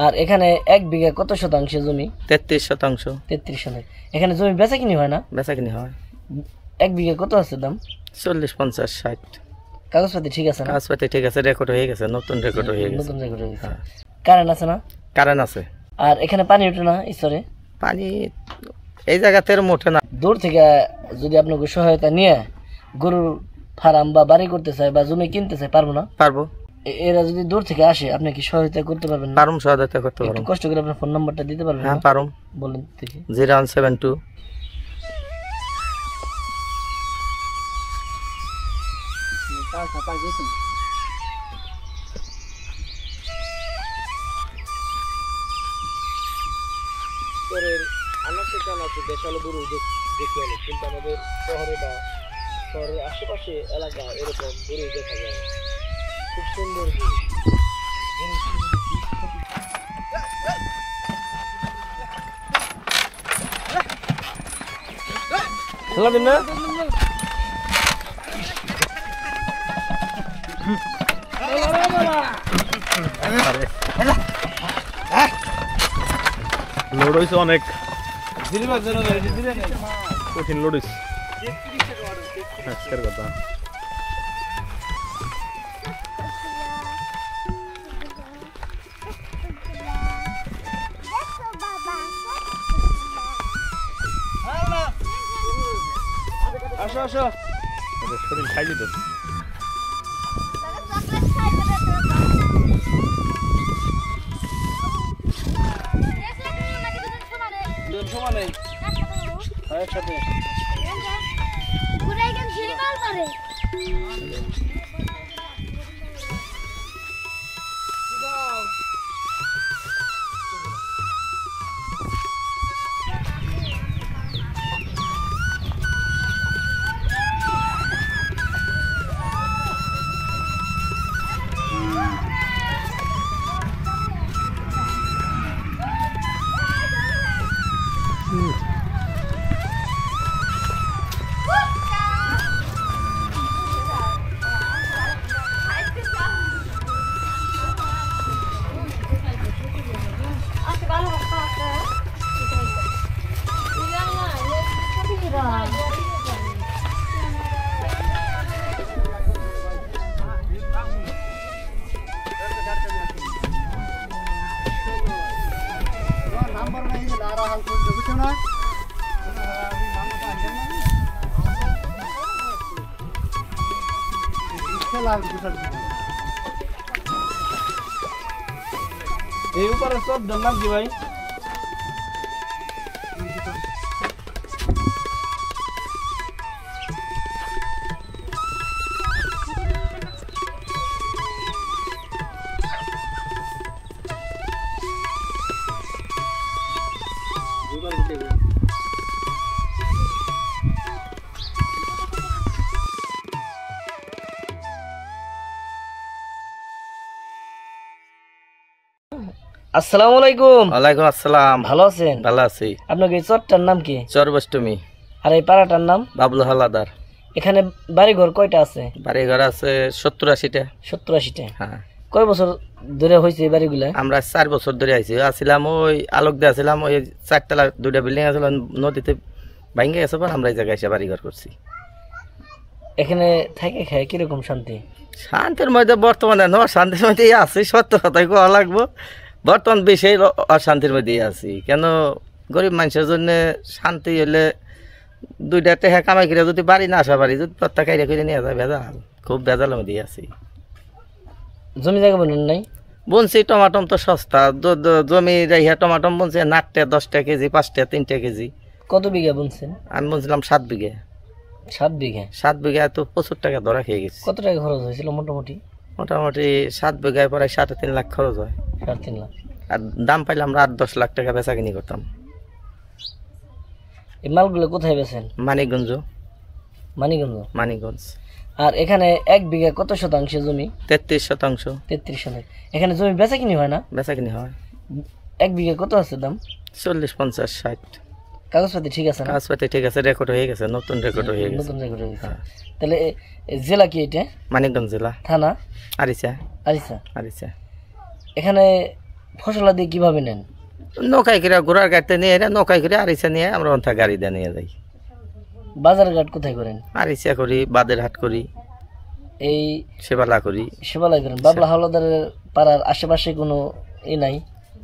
আর এখানে 1 বিঘা কত শতাংশ জমি? 33 শতাংশ। 33 শতাংশ। এখানে জমি বেচা কিনি হয় না? বেচা কিনি হয়। 1 বিঘা কত আছে দাম? 40, 50, 60। কাগজপাতি ঠিক আছে না? কাগজপাতি ঠিক আছে, রেকর্ড হয়ে গেছে, নতুন রেকর্ড হয়ে গেছে। নতুন রেকর্ড হয়ে গেছে। কারেন্ট আছে না? কারেন্ট আছে। আর এখানে পানি ওঠে না ঈশ্বরে? পানি এই জায়গাতে মোটে না। দূর থেকে যদি আপনাকে সহায়তা নিয়ে গরুর ফার্ম বা বাড়ি করতে চায় বা জমি কিনতে চায়, পারবো না? পারবো। এরা যদি দূর থেকে আসে আপনি কি সহায়তা করতে পারবেন? পারুম, সহায়তা করতে পারবো। কষ্ট করে আপনার ফোন নাম্বারটা দিতে পারবেন? হ্যাঁ পারুম। বলেন দেখি। 0172 কিন্তু আমাদের শহরে বা শহরের আশেপাশে এলাকা এরকম গরু দেখা যায়, খুব সুন্দর গরু। খেলা দিন না? লোড হয়েছে অনেক, কঠিন লোড হয়েছে আজকের কথা। আসো আসো, শরীর খাই দিত। সমানে একসাথে এই উপরে সব নাম কি ভাই? আসসালামু আলাইকুম। ওয়ালাইকুম আসসালাম। ভালো আছেন? ভালো আছি। আপনার এই চরটার নাম কি? চরবষ্টমী। আর এই পাড়াটার নাম? বাবলু হালাদার। এখানে বাড়ি ঘর কয়টা আছে? বাড়ি ঘর আছে 70-80টা। 70-80টা। হ্যাঁ। কয় বছর ধরে হয়েছে এই বাড়িগুলা? আমরা 4 বছর ধরে আসছিলাম, ওই আলোক দিয়ে আসছিলাম, ওই 4 তলা 2টা বিল্ডিং আছিল, নদীতে ভাঙ্গে গেছে, পর আমরা এই জায়গায় এসে বাড়ি ঘর করছি। এখানে থাকে খায় কিরকম শান্তি? শান্তির মধ্যে বর্তমানে শান্তির মধ্যেই আছি, সত্য কথাই কোয়া লাগবো। বর্তমান বেশি অশান্তির মধ্যেই আছি। কেন, গরিব মানুষের জন্য শান্তি হলে 2টা টাকা কামাই করে যদি বাড়ি না আসা পারি, যদি প্রত্যেক কাইরা করে নিয়ে যায়, ভেজাল, খুব ভেজালের মধ্যেই আছি। জমি জায়গা বলেন নাই? বুনছি, টমাটম তো সস্তা, জমি রাইহা টমাটম বুনছি 8 টাকা, 10 টাকা কেজি, 5 টাকা, 3 টাকা কেজি। কত বিঘা বুনছেন? আমি বুনছিলাম 7 বিঘা। 7 বিঘা? 7 বিঘায় তো প্রচুর টাকা ধরা খেয়ে গেছি। কত টাকা খরচ হয়েছিল মোটামুটি? মোটামুটি 7 বিঘায় প্রায় 3.5 লাখ খরচ হয়। 3.5 লাখ। আর দাম পাইলে আমরা 8-10 লাখ টাকা বেচা কিনি করতাম। এই মালগুলো কোথায় বেচেন? মানিকগঞ্জ। মানিকগঞ্জ। আর এখানে 1 বিঘা কত শতাংশ জমি? 33 শতাংশ। 33 শতাংশ। এখানে জমি বেচা কিনি হয় না? বেচা কিনি হয়। 1 বিঘা কত আছে দাম? 40, 50, 60। কাগজপাতি ঠিক আছে না? কাগজপাতি ঠিক আছে, রেকর্ড হয়ে গেছে, নতুন রেকর্ড হয়ে গেছে। নতুন রেকর্ড হয়ে গেছে। তাহলে জেলা কি এটা? মানিকগঞ্জ জেলা। থানা? আরিচা। আরিচা। আরিচা। এখানে ফসলা দিয়ে কিভাবে নেন? নৌকায় করে ঘোড়ার গাড়িতে নিয়ে এরা নৌকায় করে আরিসা নিয়ে আমরা অন্থা গাড়ি দিয়ে নিয়ে যাই। বাজার ঘাট কোথায় করেন? আরিসা করি, বাদের হাট করি, এই সেবালা করি। সেবালাই করেন? বাবলা হাওলাদারের পাড়ার আশেপাশে কোনো নাই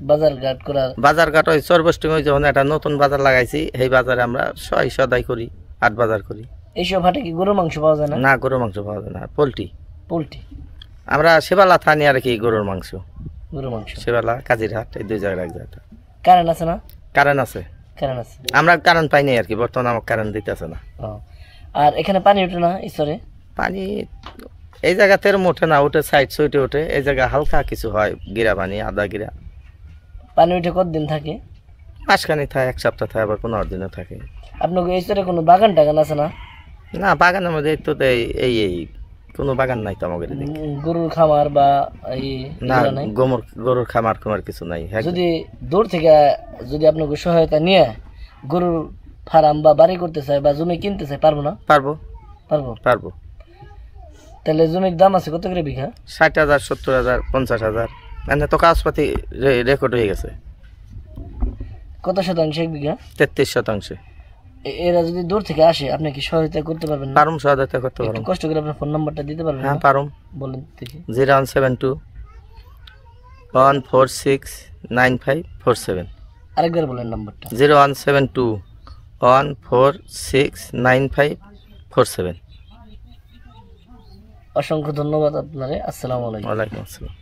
বাজার ঘাট করার? বাজার ঘাট ওই চরবষ্টিমে যখন একটা নতুন বাজার লাগাইছি সেই বাজারে আমরা সদাই করি, হাট বাজার করি। এইসব হাটে কি গরুর মাংস পাওয়া যায় না? না, গরুর মাংস পাওয়া যায় না, পোলট্রি। পোলট্রি? আমরা সেবালা থানি আর কি গরুর মাংস। গরুর মাংস সেবালা, কাজিরহাট, এই দুই জায়গায় এক জায়গাটা। কারেন্ট আছে না? কারেন্ট আছে। কারেন্ট আছে? আমরা কারেন্ট পাই নাই আর কি, বর্তমানে আমার কারেন্ট দিতেছে না। আর এখানে পানি ওঠে না ঈশ্বরে? পানি এই জায়গাতে মোটে না, ওঠে সাইড সুইটে ওঠে। এই জায়গা হালকা কিছু হয়, গিরা পানি, আধা গিরা পানি উঠে কতদিন থাকে? মাসখানি থাকে, এক সপ্তাহ থাকে, আবার 15 দিনও থাকে। আপনার ঈশ্বরে কোনো বাগান টাগান আছে না? না, বাগানের মধ্যে তো এই এই কোনো বাগান নাই তো আমাদের এদিকে। গরুর খামার বা এই না, গরুর খামার কুমার কিছু নাই। যদি দূর থেকে যদি আপনাকে সহায়তা নিয়ে গরুর ফার্ম বা বাড়ি করতে চায় বা জমি কিনতে চায়, পারবো না? পারবো। পারবো? পারবো। তাহলে জমির দাম আছে কত করে বিঘা? 60,000, 70,000, 50,000, মানে তো কাগজপাতি রেকর্ড হয়ে গেছে। কত শতাংশ এক বিঘা? 33%। এরা যদি দূর থেকে আসে আপনি কি সহায়তা করতে পারবেন না? পারুম, সহায়তা করতে পারুম। একটু কষ্ট করে আপনার ফোন নাম্বারটা দিতে পারবেন? হ্যাঁ, পারুম। বলেন দেখি। 0172 1469547। আরেকবার বলেন নাম্বারটা। 0172 1469547। অসংখ্য ধন্যবাদ আপনারে। আসসালামু আলাইকুম। ওয়ালাইকুম আসসালাম।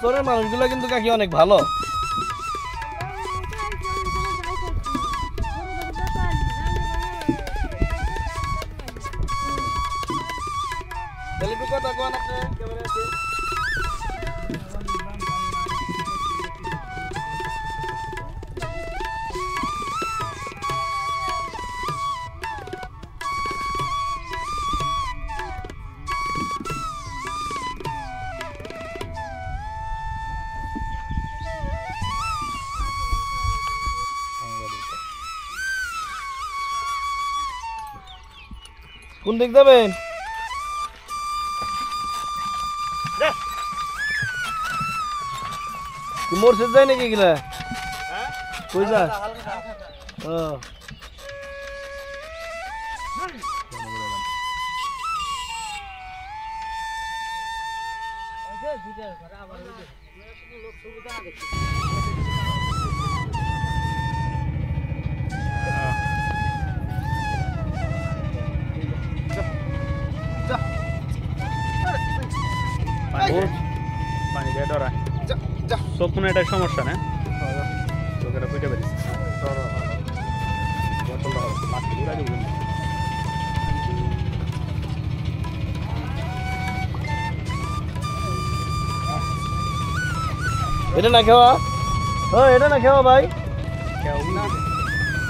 তোরের মানুষগুলো কিন্তু কাকি অনেক ভালো। কথা কোন আপনি ক্যামেরা আছে? কোন দিক যাবেন? মোরসেদ যায় নাকি এগুলা? কই যায়? পানি দিয়ে ডরা চোখ মনে একটা সমস্যা না চোখেরা ফুটে পারিস এটা না খাওয়া এটা না খাওয়া ভাই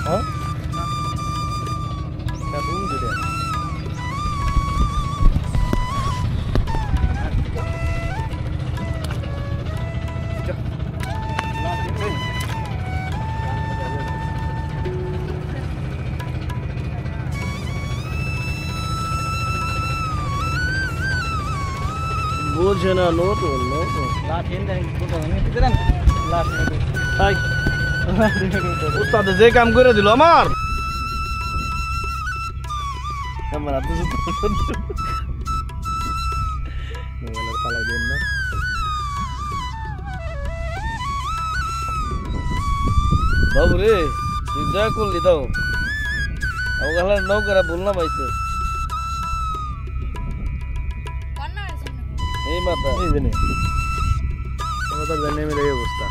হ্যাঁ বুঝে না নতুন নতুন উস্তাদ যে কাম করে দিল আমার বাবু রে তুই যা করলি দাও আমার নৌকারা ভুল না পাইছে এই মাথা এই অবস্থা